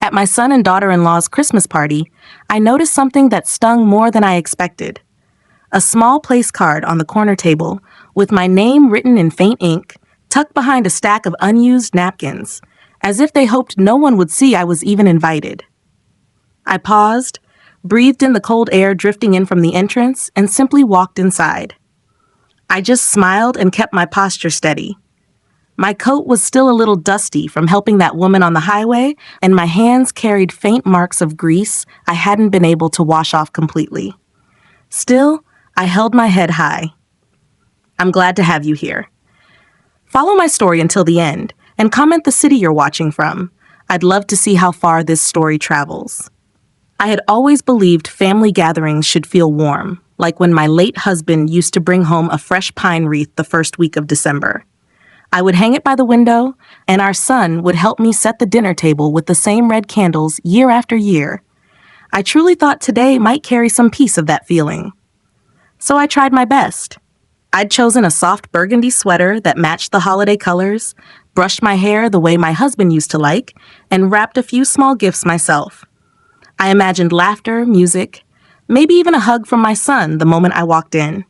At my son and daughter-in-law's Christmas party, I noticed something that stung more than I expected. A small place card on the corner table with my name written in faint ink, tucked behind a stack of unused napkins, as if they hoped no one would see I was even invited. I paused, breathed in the cold air drifting in from the entrance, and simply walked inside. I just smiled and kept my posture steady. My coat was still a little dusty from helping that woman on the highway, and my hands carried faint marks of grease I hadn't been able to wash off completely. Still, I held my head high. I'm glad to have you here. Follow my story until the end, and comment the city you're watching from. I'd love to see how far this story travels. I had always believed family gatherings should feel warm, like when my late husband used to bring home a fresh pine wreath the first week of December. I would hang it by the window, and our son would help me set the dinner table with the same red candles year after year. I truly thought today might carry some piece of that feeling. So I tried my best. I'd chosen a soft burgundy sweater that matched the holiday colors, brushed my hair the way my husband used to like, and wrapped a few small gifts myself. I imagined laughter, music, maybe even a hug from my son the moment I walked in.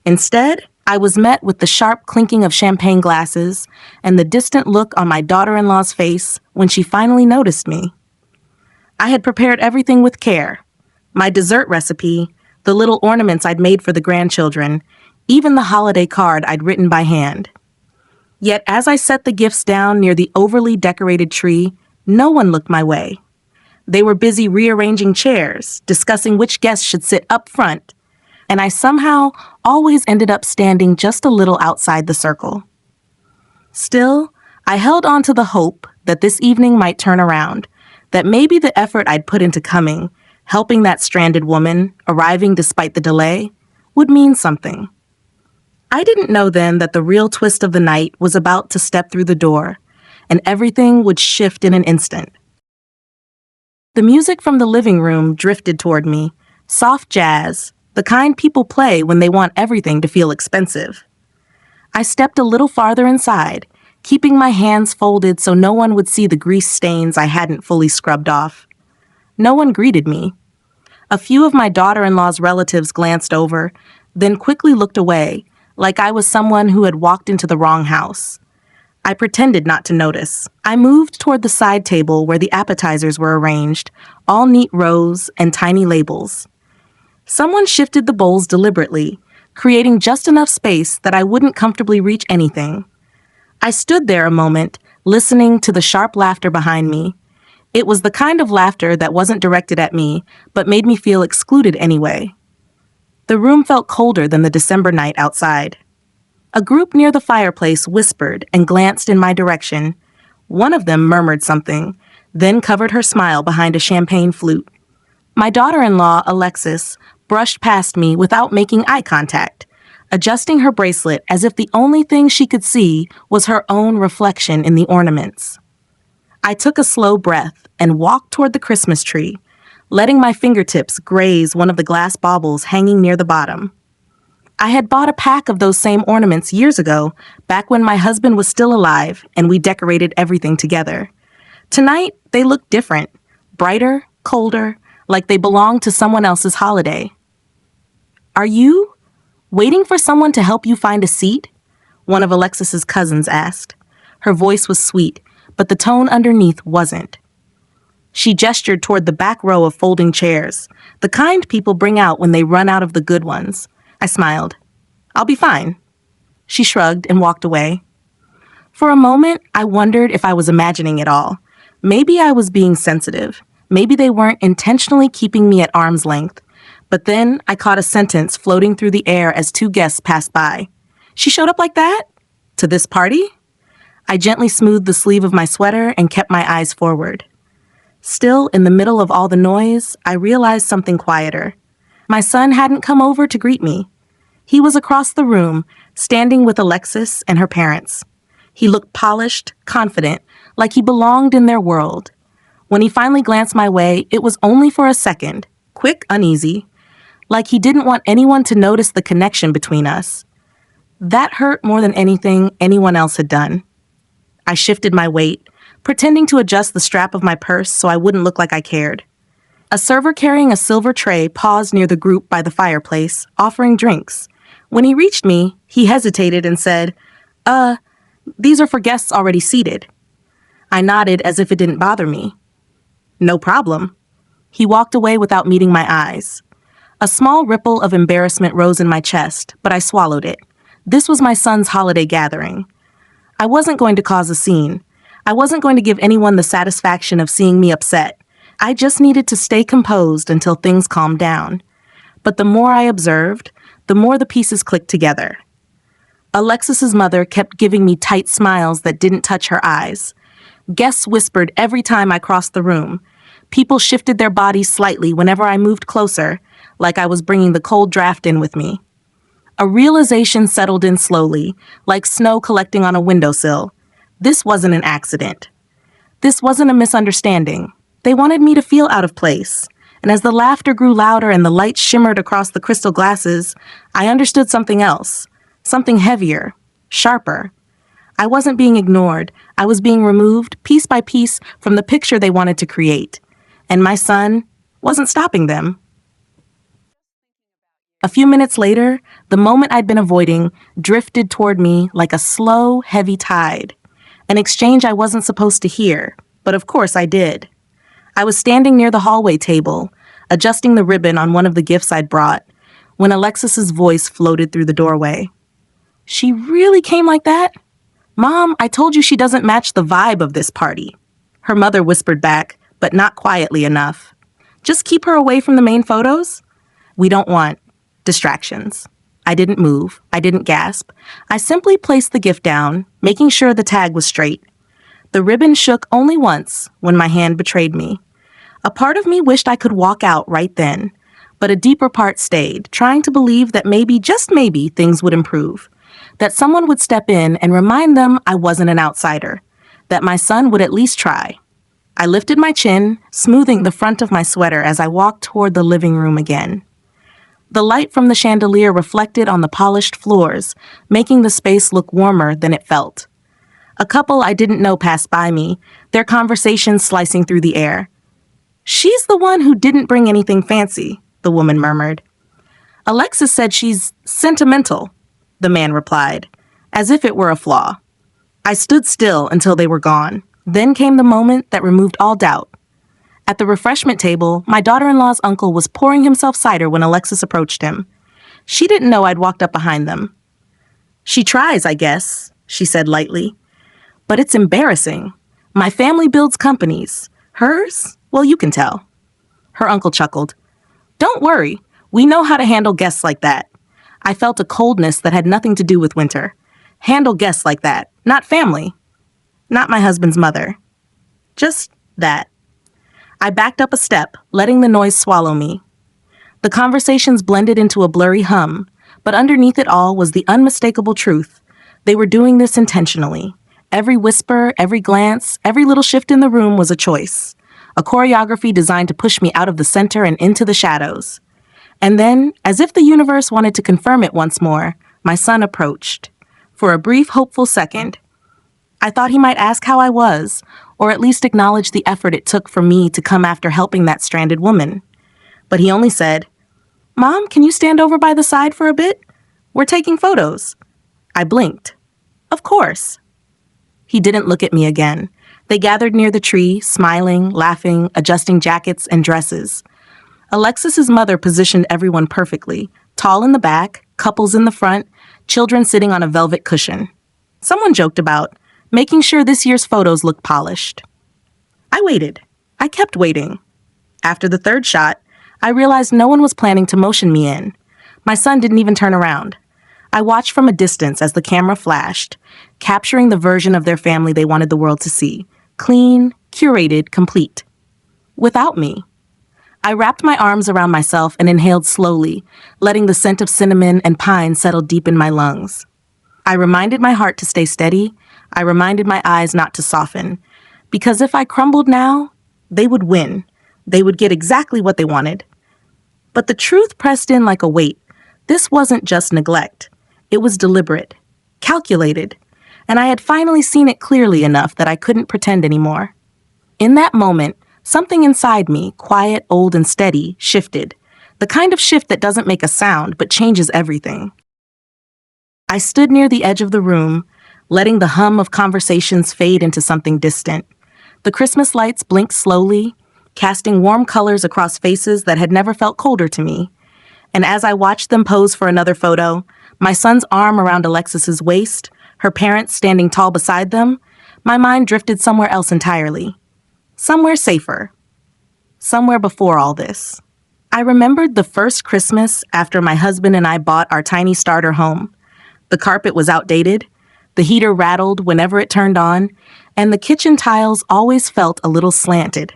Instead, I was met with the sharp clinking of champagne glasses and the distant look on my daughter-in-law's face when she finally noticed me. I had prepared everything with care. My dessert recipe, the little ornaments I'd made for the grandchildren, even the holiday card I'd written by hand. Yet as I set the gifts down near the overly decorated tree, no one looked my way. They were busy rearranging chairs, discussing which guests should sit up front, and I somehow always ended up standing just a little outside the circle. Still, I held on to the hope that this evening might turn around, that maybe the effort I'd put into coming, helping that stranded woman, arriving despite the delay, would mean something. I didn't know then that the real twist of the night was about to step through the door, and everything would shift in an instant. The music from the living room drifted toward me, soft jazz, the kind people play when they want everything to feel expensive. I stepped a little farther inside, keeping my hands folded so no one would see the grease stains I hadn't fully scrubbed off. No one greeted me. A few of my daughter-in-law's relatives glanced over, then quickly looked away, like I was someone who had walked into the wrong house. I pretended not to notice. I moved toward the side table where the appetizers were arranged, all neat rows and tiny labels. Someone shifted the bowls deliberately, creating just enough space that I wouldn't comfortably reach anything. I stood there a moment, listening to the sharp laughter behind me. It was the kind of laughter that wasn't directed at me, but made me feel excluded anyway. The room felt colder than the December night outside. A group near the fireplace whispered and glanced in my direction. One of them murmured something, then covered her smile behind a champagne flute. My daughter-in-law, Alexis, brushed past me without making eye contact, adjusting her bracelet as if the only thing she could see was her own reflection in the ornaments. I took a slow breath and walked toward the Christmas tree, letting my fingertips graze one of the glass baubles hanging near the bottom. I had bought a pack of those same ornaments years ago, back when my husband was still alive and we decorated everything together. Tonight, they looked different, brighter, colder, like they belonged to someone else's holiday. "Are you waiting for someone to help you find a seat?" one of Alexis's cousins asked. Her voice was sweet, but the tone underneath wasn't. She gestured toward the back row of folding chairs, the kind people bring out when they run out of the good ones. I smiled. "I'll be fine." She shrugged and walked away. For a moment, I wondered if I was imagining it all. Maybe I was being sensitive. Maybe they weren't intentionally keeping me at arm's length. But then I caught a sentence floating through the air as two guests passed by. "She showed up like that? To this party?" I gently smoothed the sleeve of my sweater and kept my eyes forward. Still, in the middle of all the noise, I realized something quieter. My son hadn't come over to greet me. He was across the room, standing with Alexis and her parents. He looked polished, confident, like he belonged in their world. When he finally glanced my way, it was only for a second, quick, uneasy, like he didn't want anyone to notice the connection between us. That hurt more than anything anyone else had done. I shifted my weight, pretending to adjust the strap of my purse so I wouldn't look like I cared. A server carrying a silver tray paused near the group by the fireplace, offering drinks. When he reached me, he hesitated and said, these are for guests already seated." I nodded as if it didn't bother me. "No problem." He walked away without meeting my eyes. A small ripple of embarrassment rose in my chest, but I swallowed it. This was my son's holiday gathering. I wasn't going to cause a scene. I wasn't going to give anyone the satisfaction of seeing me upset. I just needed to stay composed until things calmed down. But the more I observed, the more the pieces clicked together. Alexis's mother kept giving me tight smiles that didn't touch her eyes. Guests whispered every time I crossed the room. People shifted their bodies slightly whenever I moved closer, like I was bringing the cold draft in with me. A realization settled in slowly, like snow collecting on a windowsill. This wasn't an accident. This wasn't a misunderstanding. They wanted me to feel out of place. And as the laughter grew louder and the light shimmered across the crystal glasses, I understood something else. Something heavier, sharper. I wasn't being ignored. I was being removed, piece by piece, from the picture they wanted to create. And my son wasn't stopping them. A few minutes later, the moment I'd been avoiding drifted toward me like a slow, heavy tide. An exchange I wasn't supposed to hear, but of course I did. I was standing near the hallway table, adjusting the ribbon on one of the gifts I'd brought, when Alexis's voice floated through the doorway. "She really came like that? Mom, I told you she doesn't match the vibe of this party." Her mother whispered back, but not quietly enough. "Just keep her away from the main photos? We don't want distractions." I didn't move. I didn't gasp. I simply placed the gift down, making sure the tag was straight. The ribbon shook only once when my hand betrayed me. A part of me wished I could walk out right then, but a deeper part stayed, trying to believe that maybe, just maybe, things would improve. That someone would step in and remind them I wasn't an outsider. That my son would at least try. I lifted my chin, smoothing the front of my sweater as I walked toward the living room again. The light from the chandelier reflected on the polished floors, making the space look warmer than it felt. A couple I didn't know passed by me, their conversations slicing through the air. "She's the one who didn't bring anything fancy," the woman murmured. "Alexis said she's sentimental," the man replied, as if it were a flaw. I stood still until they were gone. Then came the moment that removed all doubt. At the refreshment table, my daughter-in-law's uncle was pouring himself cider when Alexis approached him. She didn't know I'd walked up behind them. "She tries, I guess," she said lightly. "But it's embarrassing. My family builds companies. Hers? Well, you can tell." Her uncle chuckled. "Don't worry. We know how to handle guests like that." I felt a coldness that had nothing to do with winter. Handle guests like that. Not family. Not my husband's mother. Just that. I backed up a step, letting the noise swallow me. The conversations blended into a blurry hum, but underneath it all was the unmistakable truth. They were doing this intentionally. Every whisper, every glance, every little shift in the room was a choice. A choreography designed to push me out of the center and into the shadows. And then, as if the universe wanted to confirm it once more, my son approached. For a brief, hopeful second, I thought he might ask how I was, or at least acknowledge the effort it took for me to come after helping that stranded woman. But he only said, "Mom, can you stand over by the side for a bit? We're taking photos." I blinked. Of course. He didn't look at me again. They gathered near the tree, smiling, laughing, adjusting jackets and dresses. Alexis's mother positioned everyone perfectly, tall in the back, couples in the front, children sitting on a velvet cushion. Someone joked about making sure this year's photos looked polished. I waited. I kept waiting. After the third shot, I realized no one was planning to motion me in. My son didn't even turn around. I watched from a distance as the camera flashed, capturing the version of their family they wanted the world to see. Clean, curated, complete. Without me. I wrapped my arms around myself and inhaled slowly, letting the scent of cinnamon and pine settle deep in my lungs. I reminded my heart to stay steady. I reminded my eyes not to soften. Because if I crumbled now, they would win. They would get exactly what they wanted. But the truth pressed in like a weight. This wasn't just neglect. It was deliberate, calculated. and I had finally seen it clearly enough that I couldn't pretend anymore. In that moment, something inside me, quiet, old, and steady, shifted. The kind of shift that doesn't make a sound but changes everything. I stood near the edge of the room, letting the hum of conversations fade into something distant. The Christmas lights blinked slowly, casting warm colors across faces that had never felt colder to me. And as I watched them pose for another photo, my son's arm around Alexis's waist, her parents standing tall beside them, my mind drifted somewhere else entirely. Somewhere safer. Somewhere before all this. I remembered the first Christmas after my husband and I bought our tiny starter home. The carpet was outdated, the heater rattled whenever it turned on, and the kitchen tiles always felt a little slanted.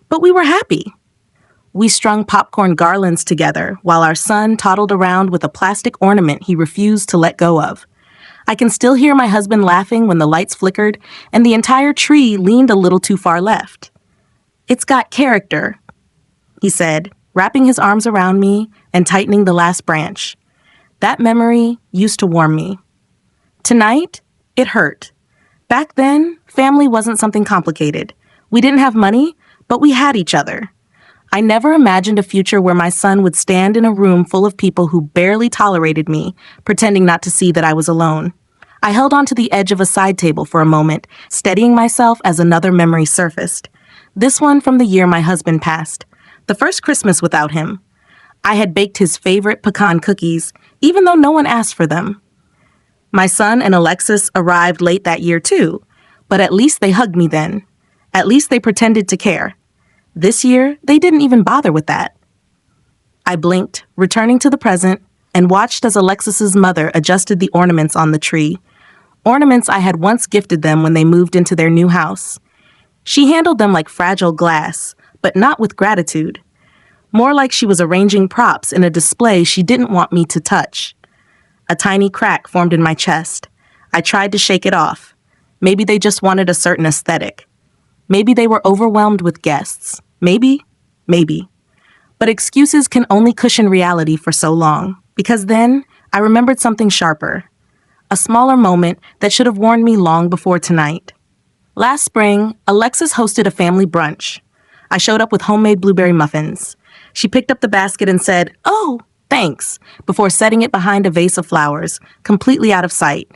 But we were happy. We strung popcorn garlands together while our son toddled around with a plastic ornament he refused to let go of. I can still hear my husband laughing when the lights flickered and the entire tree leaned a little too far left. "It's got character," he said, wrapping his arms around me and tightening the last branch. That memory used to warm me. Tonight, it hurt. Back then, family wasn't something complicated. We didn't have money, but we had each other. I never imagined a future where my son would stand in a room full of people who barely tolerated me, pretending not to see that I was alone. I held onto the edge of a side table for a moment, steadying myself as another memory surfaced. This one from the year my husband passed. The first Christmas without him. I had baked his favorite pecan cookies, even though no one asked for them. My son and Alexis arrived late that year too, but at least they hugged me then. At least they pretended to care. This year, they didn't even bother with that. I blinked, returning to the present, and watched as Alexis's mother adjusted the ornaments on the tree. Ornaments I had once gifted them when they moved into their new house. She handled them like fragile glass, but not with gratitude. More like she was arranging props in a display she didn't want me to touch. A tiny crack formed in my chest. I tried to shake it off. Maybe they just wanted a certain aesthetic. Maybe they were overwhelmed with guests. Maybe. But excuses can only cushion reality for so long, because then I remembered something sharper. A smaller moment that should have warned me long before tonight. Last spring, Alexis hosted a family brunch. I showed up with homemade blueberry muffins. She picked up the basket and said, "Oh, thanks," before setting it behind a vase of flowers, completely out of sight.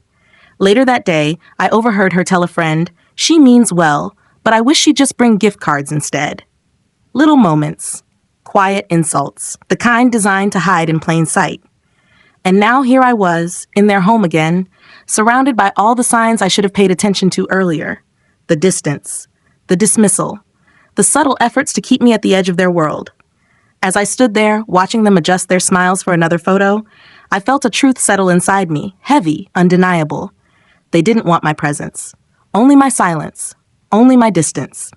Later that day, I overheard her tell a friend, "She means well, but I wish she'd just bring gift cards instead." Little moments, quiet insults, the kind designed to hide in plain sight. And now here I was, in their home again, surrounded by all the signs I should have paid attention to earlier. The distance, the dismissal, the subtle efforts to keep me at the edge of their world. As I stood there, watching them adjust their smiles for another photo, I felt a truth settle inside me, heavy, undeniable. They didn't want my presence. Only my silence. Only my distance.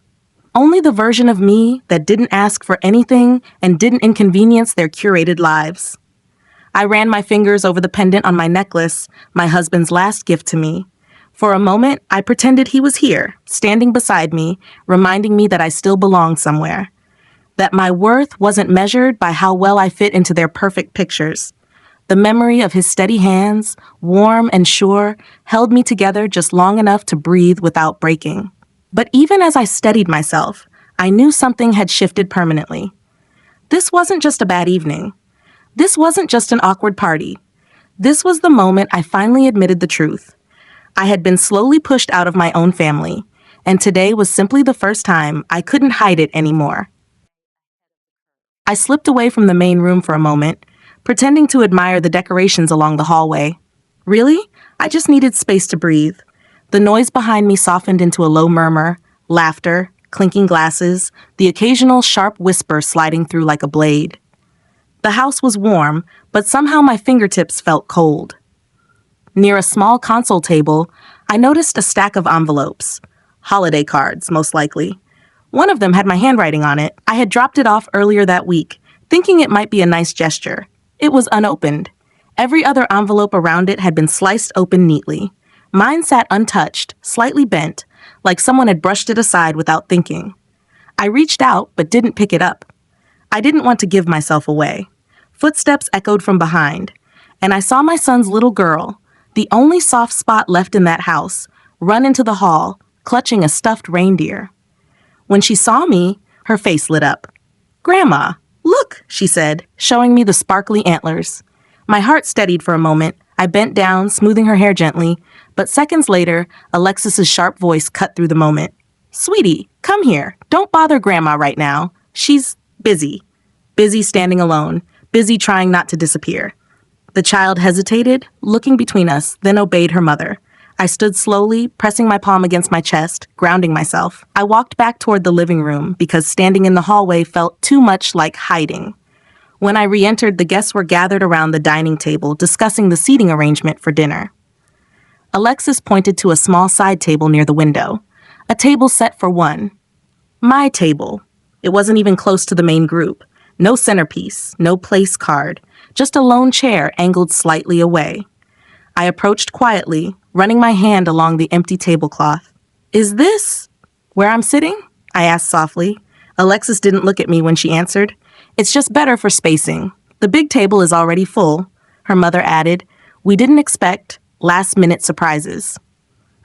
Only the version of me that didn't ask for anything and didn't inconvenience their curated lives. I ran my fingers over the pendant on my necklace, my husband's last gift to me. For a moment, I pretended he was here, standing beside me, reminding me that I still belonged somewhere. That my worth wasn't measured by how well I fit into their perfect pictures. The memory of his steady hands, warm and sure, held me together just long enough to breathe without breaking. But even as I steadied myself, I knew something had shifted permanently. This wasn't just a bad evening. This wasn't just an awkward party. This was the moment I finally admitted the truth. I had been slowly pushed out of my own family, and today was simply the first time I couldn't hide it anymore. I slipped away from the main room for a moment, pretending to admire the decorations along the hallway. Really? I just needed space to breathe. The noise behind me softened into a low murmur, laughter, clinking glasses, the occasional sharp whisper sliding through like a blade. The house was warm, but somehow my fingertips felt cold. Near a small console table, I noticed a stack of envelopes. Holiday cards, most likely. One of them had my handwriting on it. I had dropped it off earlier that week, thinking it might be a nice gesture. It was unopened. Every other envelope around it had been sliced open neatly. Mine sat untouched, slightly bent, like someone had brushed it aside without thinking. I reached out, but didn't pick it up. I didn't want to give myself away. Footsteps echoed from behind, and I saw my son's little girl, The only soft spot left in that house, run into the hall, clutching a stuffed reindeer. When she saw me, her face lit up. "Grandma, look," she said, showing me the sparkly antlers. My heart steadied for a moment. I bent down, smoothing her hair gently, but seconds later, Alexis's sharp voice cut through the moment. "Sweetie, come here. Don't bother Grandma right now. She's busy. Busy standing alone. Busy trying not to disappear." The child hesitated, looking between us, then obeyed her mother. I stood slowly, pressing my palm against my chest, grounding myself. I walked back toward the living room because standing in the hallway felt too much like hiding. When I re-entered, the guests were gathered around the dining table, discussing the seating arrangement for dinner. Alexis pointed to a small side table near the window. A table set for one. My table. It wasn't even close to the main group. No centerpiece, no place card, just a lone chair angled slightly away. I approached quietly, running my hand along the empty tablecloth. "Is this where I'm sitting?" I asked softly. Alexis didn't look at me when she answered. "It's just better for spacing. The big table is already full," her mother added. "We didn't expect last-minute surprises."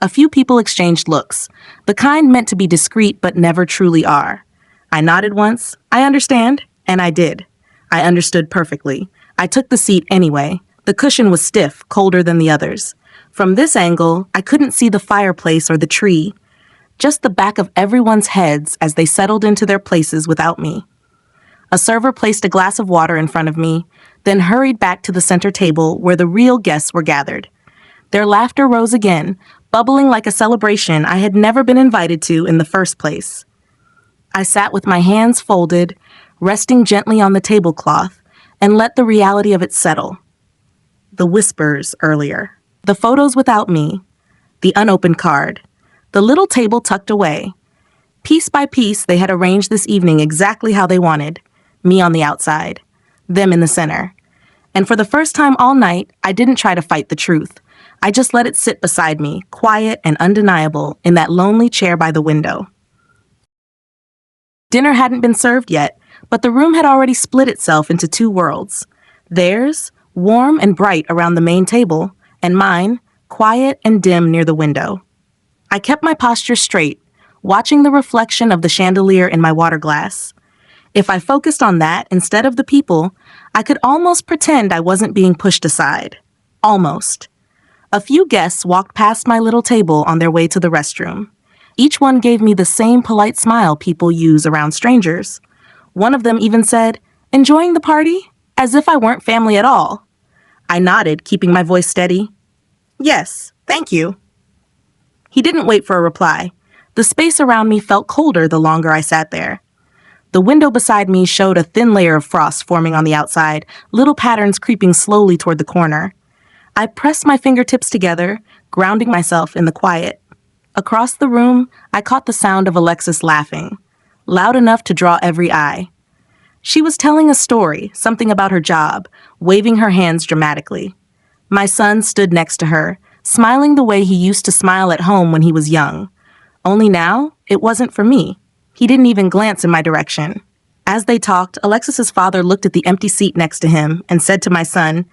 A few people exchanged looks, the kind meant to be discreet but never truly are. I nodded once. "I understand," and I did. I understood perfectly. I took the seat anyway. The cushion was stiff, colder than the others. From this angle, I couldn't see the fireplace or the tree, just the back of everyone's heads as they settled into their places without me. A server placed a glass of water in front of me, then hurried back to the center table where the real guests were gathered. Their laughter rose again, bubbling like a celebration I had never been invited to in the first place. I sat with my hands folded, resting gently on the tablecloth, and let the reality of it settle. The whispers earlier, the photos without me, the unopened card, the little table tucked away. Piece by piece, they had arranged this evening exactly how they wanted, me on the outside, them in the center. And for the first time all night, I didn't try to fight the truth. I just let it sit beside me, quiet and undeniable, in that lonely chair by the window. Dinner hadn't been served yet, but the room had already split itself into two worlds. Theirs, warm and bright around the main table, and mine, quiet and dim near the window. I kept my posture straight, watching the reflection of the chandelier in my water glass. If I focused on that instead of the people, I could almost pretend I wasn't being pushed aside. Almost. A few guests walked past my little table on their way to the restroom. Each one gave me the same polite smile people use around strangers. One of them even said, "Enjoying the party?" as if I weren't family at all. I nodded, keeping my voice steady. "Yes, thank you." He didn't wait for a reply. The space around me felt colder the longer I sat there. The window beside me showed a thin layer of frost forming on the outside, little patterns creeping slowly toward the corner. I pressed my fingertips together, grounding myself in the quiet. Across the room, I caught the sound of Alexis laughing, loud enough to draw every eye. She was telling a story, something about her job, waving her hands dramatically. My son stood next to her, smiling the way he used to smile at home when he was young. Only now, it wasn't for me. He didn't even glance in my direction. As they talked, Alexis's father looked at the empty seat next to him and said to my son,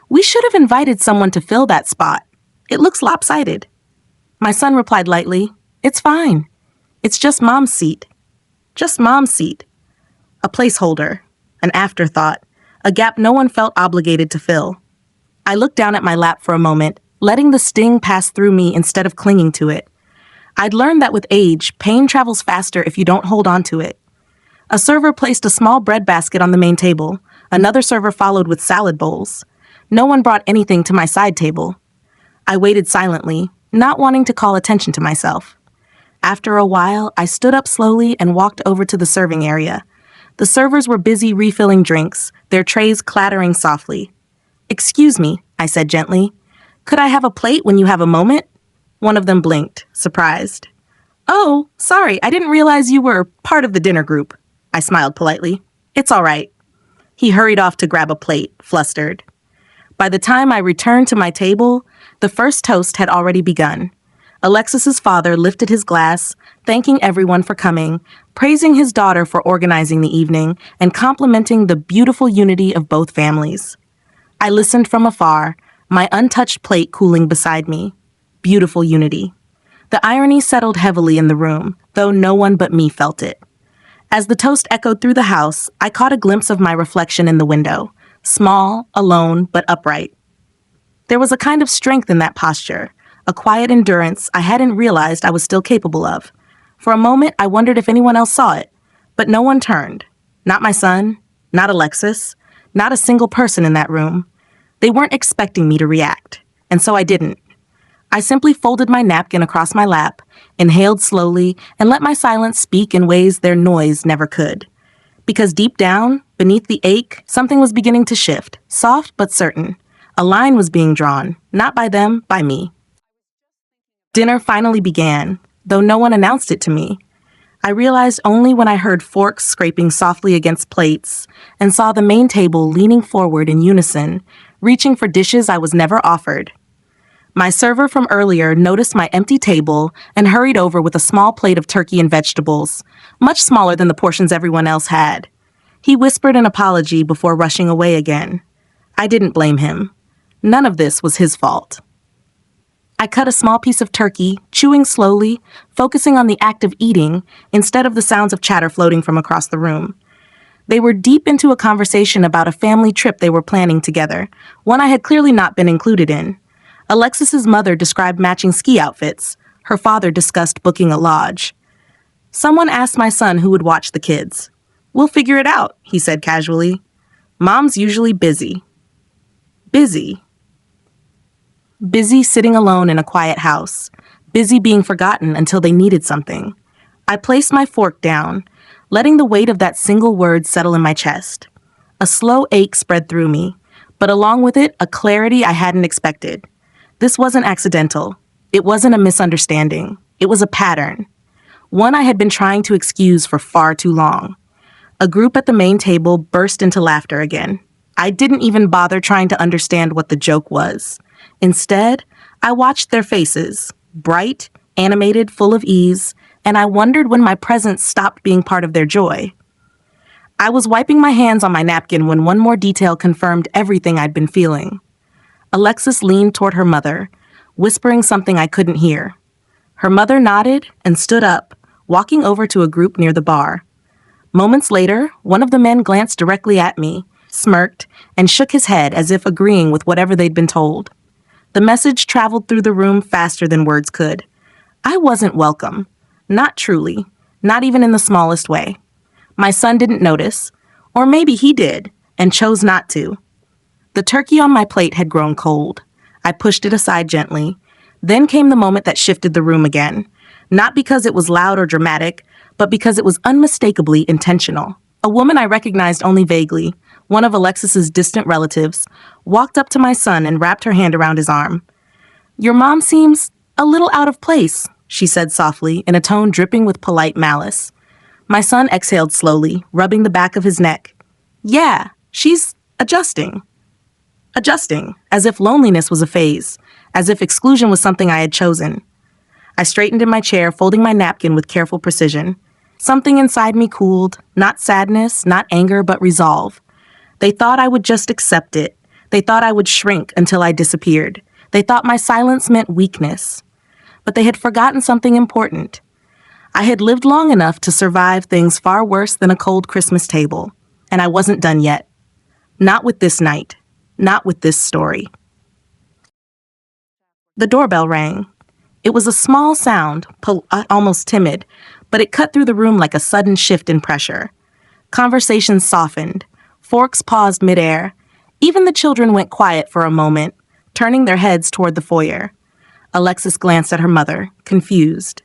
"We should have invited someone to fill that spot. It looks lopsided." My son replied lightly, "It's fine. It's just Mom's seat. Just Mom's seat." A placeholder, an afterthought, a gap no one felt obligated to fill. I looked down at my lap for a moment, letting the sting pass through me instead of clinging to it. I'd learned that with age, pain travels faster if you don't hold on to it. A server placed a small bread basket on the main table. Another server followed with salad bowls. No one brought anything to my side table. I waited silently, not wanting to call attention to myself. After a while, I stood up slowly and walked over to the serving area. The servers were busy refilling drinks, their trays clattering softly. "Excuse me," I said gently. "Could I have a plate when you have a moment?" One of them blinked, surprised. "Oh, sorry, I didn't realize you were part of the dinner group." I smiled politely. "It's all right." He hurried off to grab a plate, flustered. By the time I returned to my table, the first toast had already begun. Alexis's father lifted his glass, thanking everyone for coming, praising his daughter for organizing the evening, and complimenting the beautiful unity of both families. I listened from afar, my untouched plate cooling beside me. Beautiful unity. The irony settled heavily in the room, though no one but me felt it. As the toast echoed through the house, I caught a glimpse of my reflection in the window, small, alone, but upright. There was a kind of strength in that posture, a quiet endurance I hadn't realized I was still capable of. For a moment, I wondered if anyone else saw it, but no one turned. Not my son, not Alexis, not a single person in that room. They weren't expecting me to react, and so I didn't. I simply folded my napkin across my lap, inhaled slowly, and let my silence speak in ways their noise never could. Because deep down, beneath the ache, something was beginning to shift, soft but certain. A line was being drawn, not by them, by me. Dinner finally began, though no one announced it to me. I realized only when I heard forks scraping softly against plates and saw the main table leaning forward in unison, reaching for dishes I was never offered. My server from earlier noticed my empty table and hurried over with a small plate of turkey and vegetables, much smaller than the portions everyone else had. He whispered an apology before rushing away again. I didn't blame him. None of this was his fault. I cut a small piece of turkey, chewing slowly, focusing on the act of eating instead of the sounds of chatter floating from across the room. They were deep into a conversation about a family trip they were planning together, one I had clearly not been included in. Alexis's mother described matching ski outfits. Her father discussed booking a lodge. Someone asked my son who would watch the kids. "We'll figure it out," he said casually. "Mom's usually busy." Busy. Busy sitting alone in a quiet house. Busy being forgotten until they needed something. I placed my fork down, letting the weight of that single word settle in my chest. A slow ache spread through me, but along with it, a clarity I hadn't expected. This wasn't accidental. It wasn't a misunderstanding. It was a pattern. One I had been trying to excuse for far too long. A group at the main table burst into laughter again. I didn't even bother trying to understand what the joke was. Instead, I watched their faces, bright, animated, full of ease, and I wondered when my presence stopped being part of their joy. I was wiping my hands on my napkin when one more detail confirmed everything I'd been feeling. Alexis leaned toward her mother, whispering something I couldn't hear. Her mother nodded and stood up, walking over to a group near the bar. Moments later, one of the men glanced directly at me, smirked, and shook his head as if agreeing with whatever they'd been told. The message traveled through the room faster than words could. I wasn't welcome. Not truly. Not even in the smallest way. My son didn't notice. Or maybe he did, and chose not to. The turkey on my plate had grown cold. I pushed it aside gently. Then came the moment that shifted the room again. Not because it was loud or dramatic, but because it was unmistakably intentional. A woman I recognized only vaguely, one of Alexis's distant relatives, walked up to my son and wrapped her hand around his arm. "Your mom seems a little out of place," she said softly, in a tone dripping with polite malice. My son exhaled slowly, rubbing the back of his neck. "Yeah, she's adjusting." Adjusting, as if loneliness was a phase, as if exclusion was something I had chosen. I straightened in my chair, folding my napkin with careful precision. Something inside me cooled, not sadness, not anger, but resolve. They thought I would just accept it. They thought I would shrink until I disappeared. They thought my silence meant weakness. But they had forgotten something important. I had lived long enough to survive things far worse than a cold Christmas table, and I wasn't done yet. Not with this night. Not with this story. The doorbell rang. It was a small sound, almost timid, but it cut through the room like a sudden shift in pressure. Conversations softened. Forks paused midair. Even the children went quiet for a moment, turning their heads toward the foyer. Alexis glanced at her mother, confused.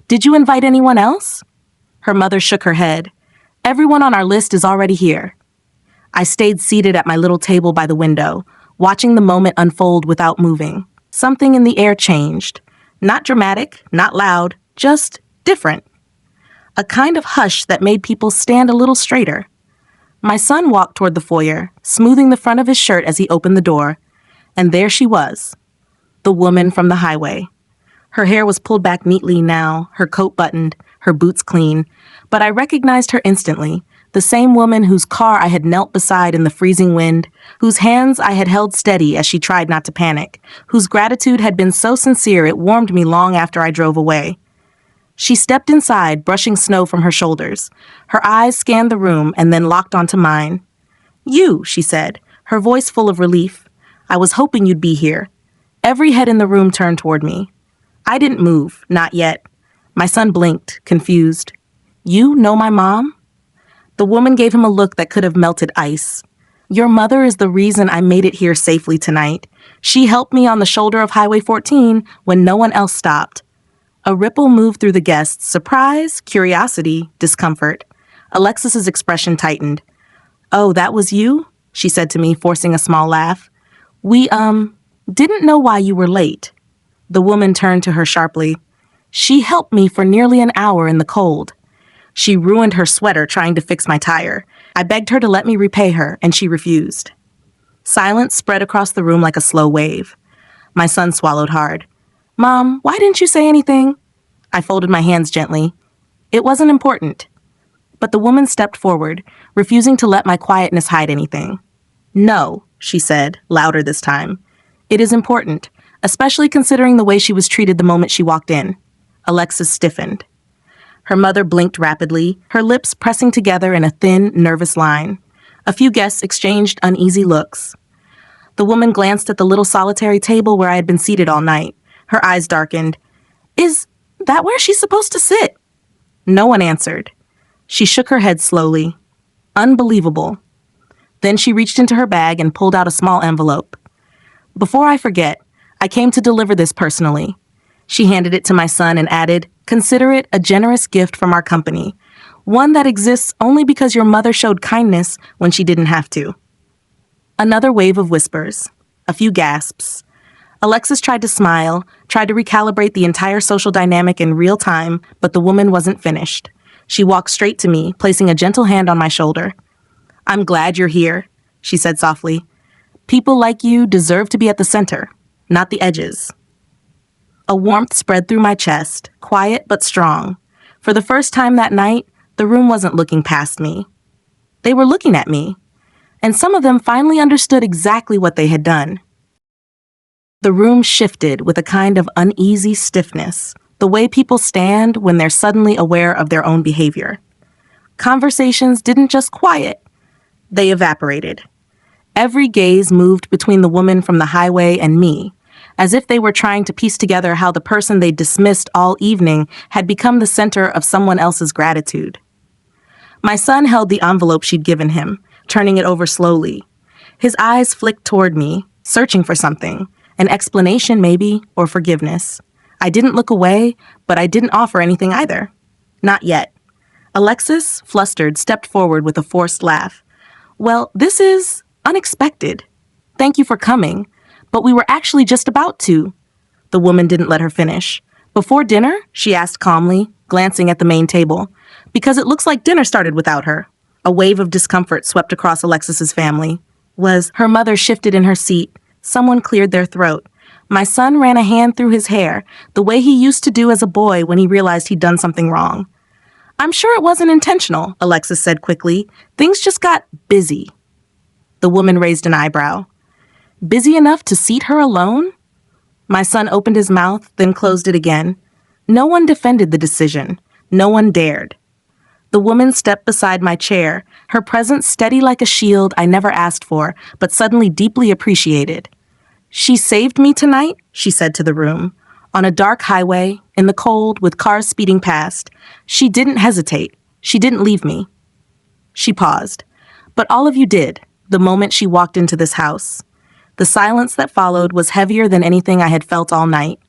"Did you invite anyone else?" Her mother shook her head. "Everyone on our list is already here." I stayed seated at my little table by the window, watching the moment unfold without moving. Something in the air changed. Not dramatic, not loud, just different. A kind of hush that made people stand a little straighter. My son walked toward the foyer, smoothing the front of his shirt as he opened the door, and there she was, the woman from the highway. Her hair was pulled back neatly now, her coat buttoned, her boots clean, but I recognized her instantly, The same woman whose car I had knelt beside in the freezing wind, whose hands I had held steady as she tried not to panic, whose gratitude had been so sincere it warmed me long after I drove away. She stepped inside, brushing snow from her shoulders. Her eyes scanned the room and then locked onto mine. "You," she said, her voice full of relief. "I was hoping you'd be here." Every head in the room turned toward me. I didn't move, not yet. My son blinked, confused. "You know my mom?" The woman gave him a look that could have melted ice. "Your mother is the reason I made it here safely tonight. She helped me on the shoulder of Highway 14 when no one else stopped." A ripple moved through the guests, surprise, curiosity, discomfort. Alexis's expression tightened. "Oh, that was you?" she said to me, forcing a small laugh. "We, didn't know why you were late." The woman turned to her sharply. "She helped me for nearly an hour in the cold. She ruined her sweater trying to fix my tire. I begged her to let me repay her, and she refused." Silence spread across the room like a slow wave. My son swallowed hard. "Mom, why didn't you say anything?" I folded my hands gently. "It wasn't important." But the woman stepped forward, refusing to let my quietness hide anything. "No," she said, louder this time. "It is important, especially considering the way she was treated the moment she walked in." Alexis stiffened. Her mother blinked rapidly, her lips pressing together in a thin, nervous line. A few guests exchanged uneasy looks. The woman glanced at the little solitary table where I had been seated all night. Her eyes darkened. "Is that where she's supposed to sit?" No one answered. She shook her head slowly. Unbelievable. Then she reached into her bag and pulled out a small envelope. "Before I forget, I came to deliver this personally." She handed it to my son and added, "Consider it a generous gift from our company, one that exists only because your mother showed kindness when she didn't have to." Another wave of whispers. A few gasps. Alexis tried to smile, tried to recalibrate the entire social dynamic in real time, but the woman wasn't finished. She walked straight to me, placing a gentle hand on my shoulder. "I'm glad you're here," she said softly. "People like you deserve to be at the center, not the edges." A warmth spread through my chest, quiet but strong. For the first time that night, the room wasn't looking past me. They were looking at me, and some of them finally understood exactly what they had done. The room shifted with a kind of uneasy stiffness, the way people stand when they're suddenly aware of their own behavior. Conversations didn't just quiet, they evaporated. Every gaze moved between the woman from the highway and me, as if they were trying to piece together how the person they dismissed all evening had become the center of someone else's gratitude. My son held the envelope she'd given him, turning it over slowly. His eyes flicked toward me, searching for something, an explanation maybe, or forgiveness. I didn't look away, but I didn't offer anything either. Not yet. Alexis, flustered, stepped forward with a forced laugh. "Well, this is unexpected. Thank you for coming, but we were actually just about to." The woman didn't let her finish. "Before dinner?" she asked calmly, glancing at the main table. "Because it looks like dinner started without her." A wave of discomfort swept across Alexis's family. Her mother shifted in her seat. Someone cleared their throat. My son ran a hand through his hair, the way he used to do as a boy when he realized he'd done something wrong. "I'm sure it wasn't intentional," Alexis said quickly. "Things just got busy." The woman raised an eyebrow. "Busy enough to seat her alone?" My son opened his mouth, then closed it again. No one defended the decision. No one dared. The woman stepped beside my chair, her presence steady like a shield I never asked for, but suddenly deeply appreciated. "She saved me tonight," she said to the room. On a dark highway, in the cold, with cars speeding past, she didn't hesitate. She didn't leave me. She paused. "But all of you did, the moment she walked into this house." The silence that followed was heavier than anything I had felt all night.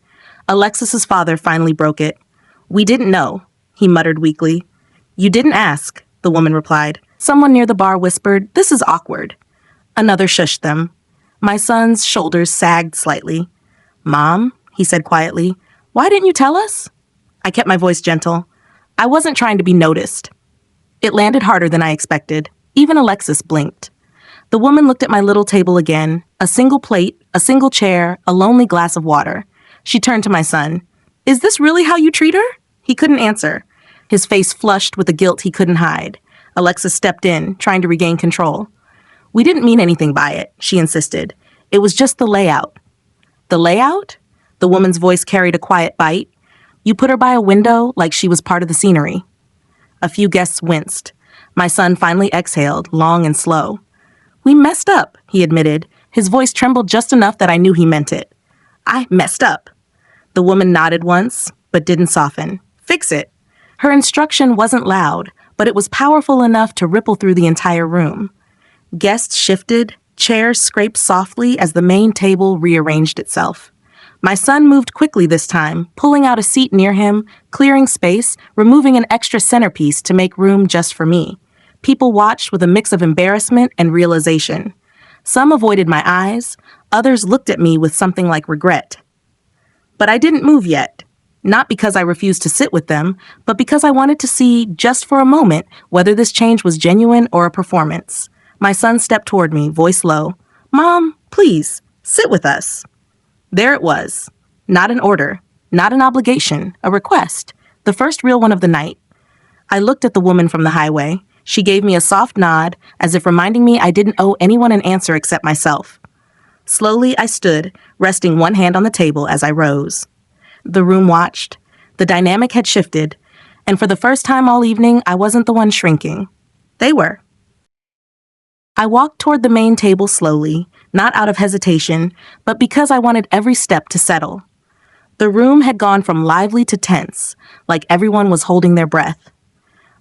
Alexis's father finally broke it. "We didn't know," he muttered weakly. "You didn't ask," the woman replied. Someone near the bar whispered, "This is awkward." Another shushed them. My son's shoulders sagged slightly. "Mom," he said quietly, "why didn't you tell us?" I kept my voice gentle. I wasn't trying to be noticed. It landed harder than I expected. Even Alexis blinked. The woman looked at my little table again, a single plate, a single chair, a lonely glass of water. She turned to my son. "Is this really how you treat her?" He couldn't answer. His face flushed with a guilt he couldn't hide. Alexis stepped in, trying to regain control. We didn't mean anything by it, she insisted. It was just the layout. The layout? The woman's voice carried a quiet bite. You put her by a window like she was part of the scenery. A few guests winced. My son finally exhaled, long and slow. We messed up, he admitted. His voice trembled just enough that I knew he meant it. I messed up. The woman nodded once, but didn't soften. Fix it. Her instruction wasn't loud, but it was powerful enough to ripple through the entire room. Guests shifted, chairs scraped softly as the main table rearranged itself. My son moved quickly this time, pulling out a seat near him, clearing space, removing an extra centerpiece to make room just for me. People watched with a mix of embarrassment and realization. Some avoided my eyes, others looked at me with something like regret. But I didn't move yet. Not because I refused to sit with them, but because I wanted to see, just for a moment, whether this change was genuine or a performance. My son stepped toward me, voice low. Mom, please, sit with us. There it was. Not an order, not an obligation, a request. The first real one of the night. I looked at the woman from the highway. She gave me a soft nod, as if reminding me I didn't owe anyone an answer except myself. Slowly, I stood, resting one hand on the table as I rose. The room watched. The dynamic had shifted, and for the first time all evening, I wasn't the one shrinking. They were. I walked toward the main table slowly, not out of hesitation, but because I wanted every step to settle. The room had gone from lively to tense, like everyone was holding their breath.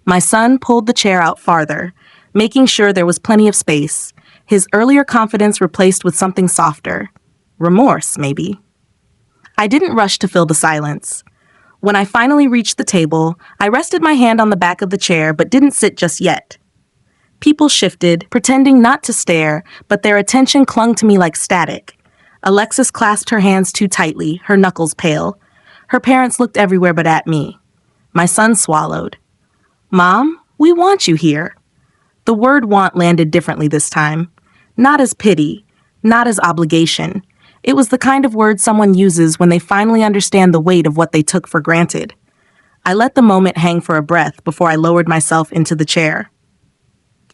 My son pulled the chair out farther, making sure there was plenty of space, his earlier confidence replaced with something softer. Remorse, maybe. I didn't rush to fill the silence. When I finally reached the table, I rested my hand on the back of the chair but didn't sit just yet. People shifted, pretending not to stare, but their attention clung to me like static. Alexis clasped her hands too tightly, her knuckles pale. Her parents looked everywhere but at me. My son swallowed. Mom, we want you here. The word want landed differently this time. Not as pity, not as obligation. It was the kind of word someone uses when they finally understand the weight of what they took for granted. I let the moment hang for a breath before I lowered myself into the chair.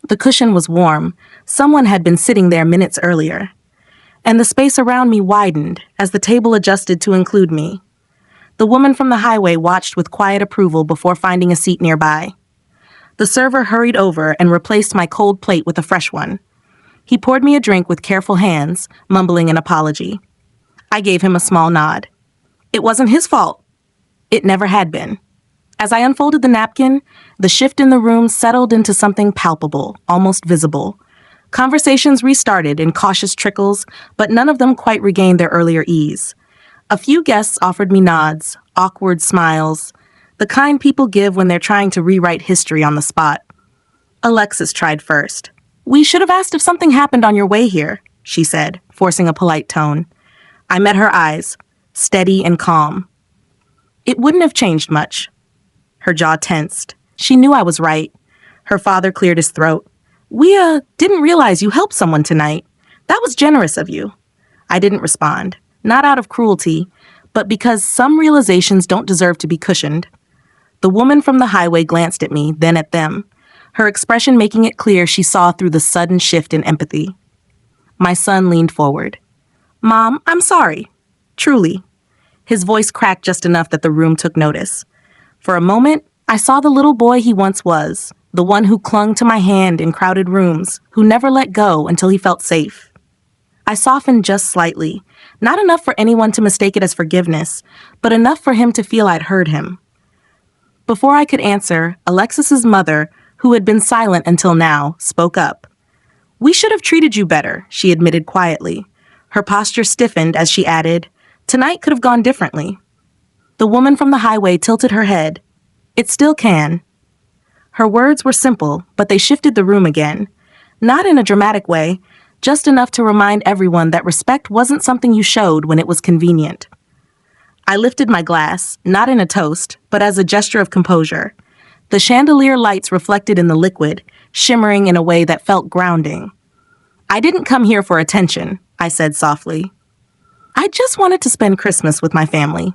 The cushion was warm. Someone had been sitting there minutes earlier. And the space around me widened as the table adjusted to include me. The woman from the highway watched with quiet approval before finding a seat nearby. The server hurried over and replaced my cold plate with a fresh one. He poured me a drink with careful hands, mumbling an apology. I gave him a small nod. It wasn't his fault. It never had been. As I unfolded the napkin, the shift in the room settled into something palpable, almost visible. Conversations restarted in cautious trickles, but none of them quite regained their earlier ease. A few guests offered me nods, awkward smiles, the kind people give when they're trying to rewrite history on the spot. Alexis tried first. We should have asked if something happened on your way here, she said, forcing a polite tone. I met her eyes, steady and calm. It wouldn't have changed much. Her jaw tensed. She knew I was right. Her father cleared his throat. We, didn't realize you helped someone tonight. That was generous of you. I didn't respond, not out of cruelty, but because some realizations don't deserve to be cushioned. The woman from the highway glanced at me, then at them, her expression making it clear she saw through the sudden shift in empathy. My son leaned forward. Mom, I'm sorry. Truly. His voice cracked just enough that the room took notice. For a moment, I saw the little boy he once was, the one who clung to my hand in crowded rooms, who never let go until he felt safe. I softened just slightly, not enough for anyone to mistake it as forgiveness, but enough for him to feel I'd heard him. Before I could answer, Alexis's mother, who had been silent until now, spoke up. We should have treated you better, she admitted quietly. Her posture stiffened as she added, Tonight could have gone differently. The woman from the highway tilted her head. It still can. Her words were simple, but they shifted the room again. Not in a dramatic way, just enough to remind everyone that respect wasn't something you showed when it was convenient. I lifted my glass, not in a toast, but as a gesture of composure. The chandelier lights reflected in the liquid, shimmering in a way that felt grounding. I didn't come here for attention, I said softly. I just wanted to spend Christmas with my family.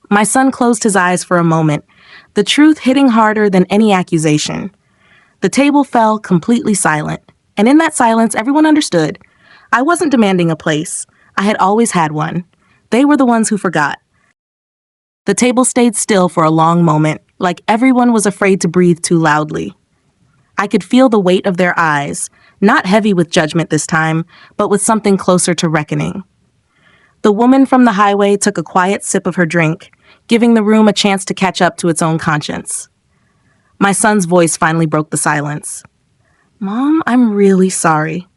My son closed his eyes for a moment, the truth hitting harder than any accusation. The table fell completely silent, and in that silence, everyone understood. I wasn't demanding a place. I had always had one. They were the ones who forgot. The table stayed still for a long moment, like everyone was afraid to breathe too loudly. I could feel the weight of their eyes, not heavy with judgment this time, but with something closer to reckoning. The woman from the highway took a quiet sip of her drink, giving the room a chance to catch up to its own conscience. My son's voice finally broke the silence. "Mom, I'm really sorry.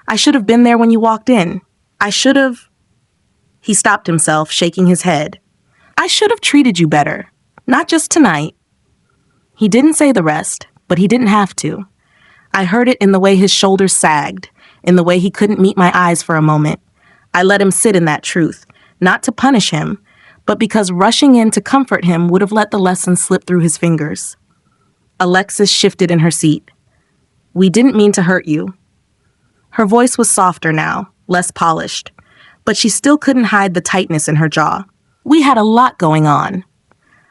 I should have been there when you walked in. I should have..." He stopped himself, shaking his head. "I should have treated you better. Not just tonight." He didn't say the rest, but he didn't have to. I heard it in the way his shoulders sagged, in the way he couldn't meet my eyes for a moment. I let him sit in that truth, not to punish him, but because rushing in to comfort him would have let the lesson slip through his fingers. Alexis shifted in her seat. "We didn't mean to hurt you." Her voice was softer now, less polished, but she still couldn't hide the tightness in her jaw. "We had a lot going on."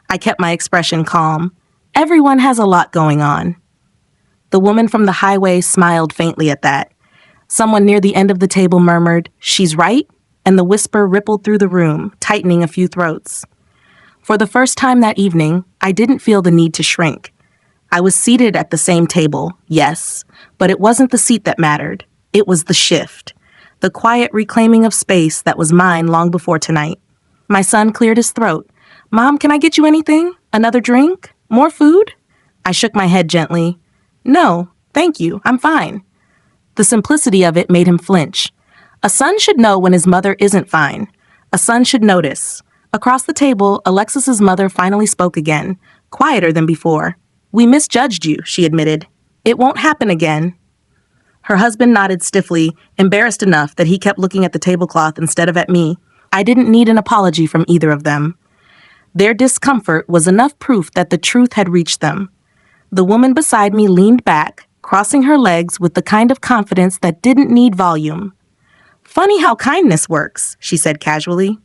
I kept my expression calm. Everyone has a lot going on. The woman from the highway smiled faintly at that. Someone near the end of the table murmured, "She's right," and the whisper rippled through the room, tightening a few throats. For the first time that evening, I didn't feel the need to shrink. I was seated at the same table, yes, but it wasn't the seat that mattered. It was the shift, the quiet reclaiming of space that was mine long before tonight. My son cleared his throat. "Mom, can I get you anything? Another drink? More food?" I shook my head gently. "No, thank you, I'm fine." The simplicity of it made him flinch. A son should know when his mother isn't fine. A son should notice. Across the table, Alexis's mother finally spoke again, quieter than before. "We misjudged you," she admitted. "It won't happen again." Her husband nodded stiffly, embarrassed enough that he kept looking at the tablecloth instead of at me. I didn't need an apology from either of them. Their discomfort was enough proof that the truth had reached them. The woman beside me leaned back, crossing her legs with the kind of confidence that didn't need volume. "Funny how kindness works," she said casually.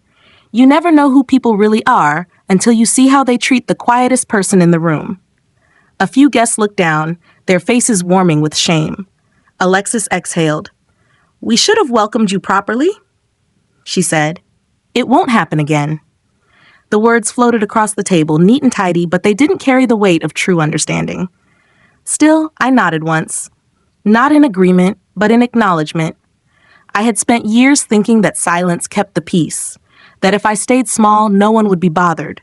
"You never know who people really are until you see how they treat the quietest person in the room." A few guests looked down, their faces warming with shame. Alexis exhaled. "We should have welcomed you properly," she said. "It won't happen again." The words floated across the table, neat and tidy, but they didn't carry the weight of true understanding. Still, I nodded once. Not in agreement, but in acknowledgement. I had spent years thinking that silence kept the peace, that if I stayed small, no one would be bothered.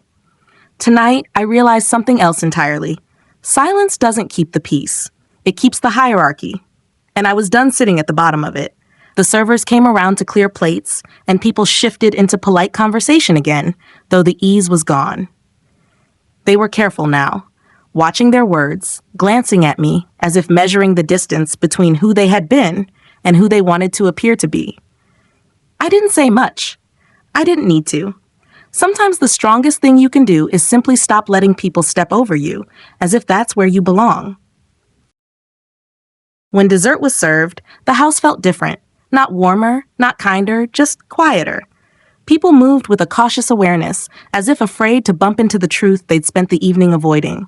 Tonight, I realized something else entirely. Silence doesn't keep the peace. It keeps the hierarchy. And I was done sitting at the bottom of it. The servers came around to clear plates, and people shifted into polite conversation again, though the ease was gone. They were careful now, watching their words, glancing at me as if measuring the distance between who they had been and who they wanted to appear to be. I didn't say much. I didn't need to. Sometimes the strongest thing you can do is simply stop letting people step over you, as if that's where you belong. When dessert was served, the house felt different. Not warmer, not kinder, just quieter. People moved with a cautious awareness, as if afraid to bump into the truth they'd spent the evening avoiding.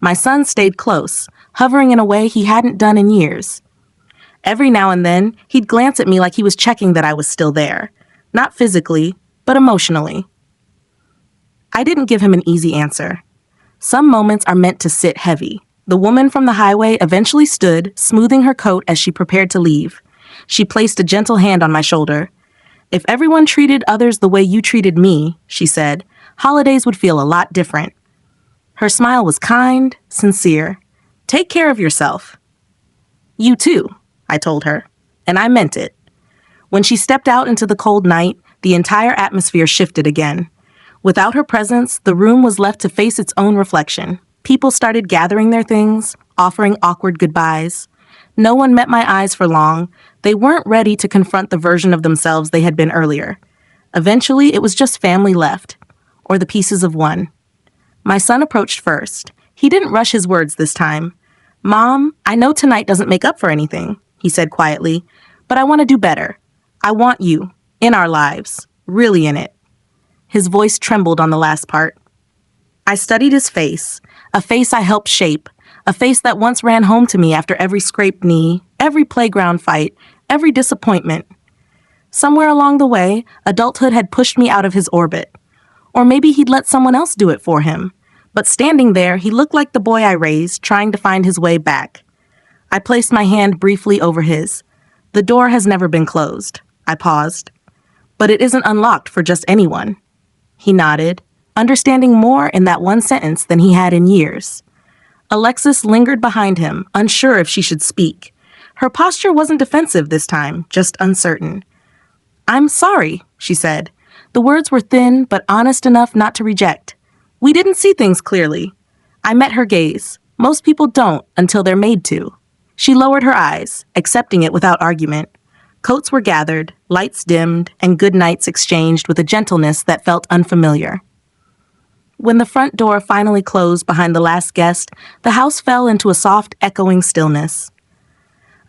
My son stayed close, hovering in a way he hadn't done in years. Every now and then, he'd glance at me like he was checking that I was still there. Not physically, but emotionally. I didn't give him an easy answer. Some moments are meant to sit heavy. The woman from the highway eventually stood, smoothing her coat as she prepared to leave. She placed a gentle hand on my shoulder. "If everyone treated others the way you treated me," she said, "holidays would feel a lot different." Her smile was kind, sincere. "Take care of yourself." "You too," I told her, and I meant it. When she stepped out into the cold night, the entire atmosphere shifted again. Without her presence, the room was left to face its own reflection. People started gathering their things, offering awkward goodbyes. No one met my eyes for long. They weren't ready to confront the version of themselves they had been earlier. Eventually, it was just family left, or the pieces of one. My son approached first. He didn't rush his words this time. "Mom, I know tonight doesn't make up for anything," he said quietly, "but I want to do better. I want you, in our lives, really in it." His voice trembled on the last part. I studied his face, a face I helped shape, A face that once ran home to me after every scraped knee, every playground fight, every disappointment. Somewhere along the way, adulthood had pushed me out of his orbit. Or maybe he'd let someone else do it for him. But standing there, he looked like the boy I raised, trying to find his way back. I placed my hand briefly over his. The door has never been closed. I paused. But it isn't unlocked for just anyone. He nodded, understanding more in that one sentence than he had in years. Alexis lingered behind him, unsure if she should speak. Her posture wasn't defensive this time, just uncertain. "I'm sorry," she said. The words were thin, but honest enough not to reject. We didn't see things clearly. I met her gaze. Most people don't until they're made to. She lowered her eyes, accepting it without argument. Coats were gathered, lights dimmed, and good nights exchanged with a gentleness that felt unfamiliar. When the front door finally closed behind the last guest, the house fell into a soft, echoing stillness.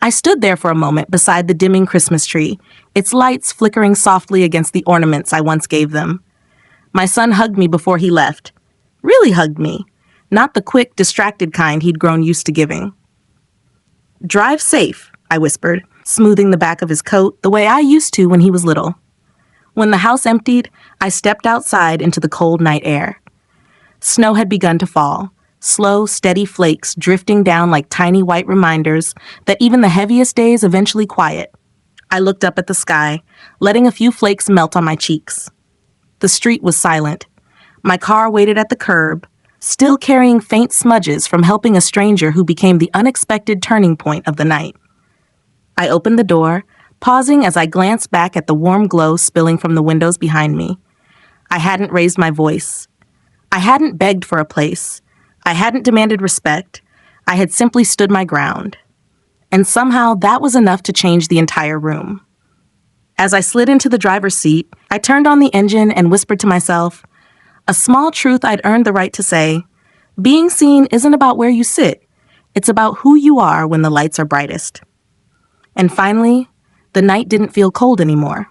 I stood there for a moment beside the dimming Christmas tree, its lights flickering softly against the ornaments I once gave them. My son hugged me before he left. Really hugged me, not the quick, distracted kind he'd grown used to giving. "Drive safe," I whispered, smoothing the back of his coat the way I used to when he was little. When the house emptied, I stepped outside into the cold night air. Snow had begun to fall, slow, steady flakes drifting down like tiny white reminders that even the heaviest days eventually quiet. I looked up at the sky, letting a few flakes melt on my cheeks. The street was silent. My car waited at the curb, still carrying faint smudges from helping a stranger who became the unexpected turning point of the night. I opened the door, pausing as I glanced back at the warm glow spilling from the windows behind me. I hadn't raised my voice. I hadn't begged for a place. I hadn't demanded respect. I had simply stood my ground. And somehow that was enough to change the entire room. As I slid into the driver's seat, I turned on the engine and whispered to myself, a small truth I'd earned the right to say, being seen isn't about where you sit. It's about who you are when the lights are brightest. And finally, the night didn't feel cold anymore.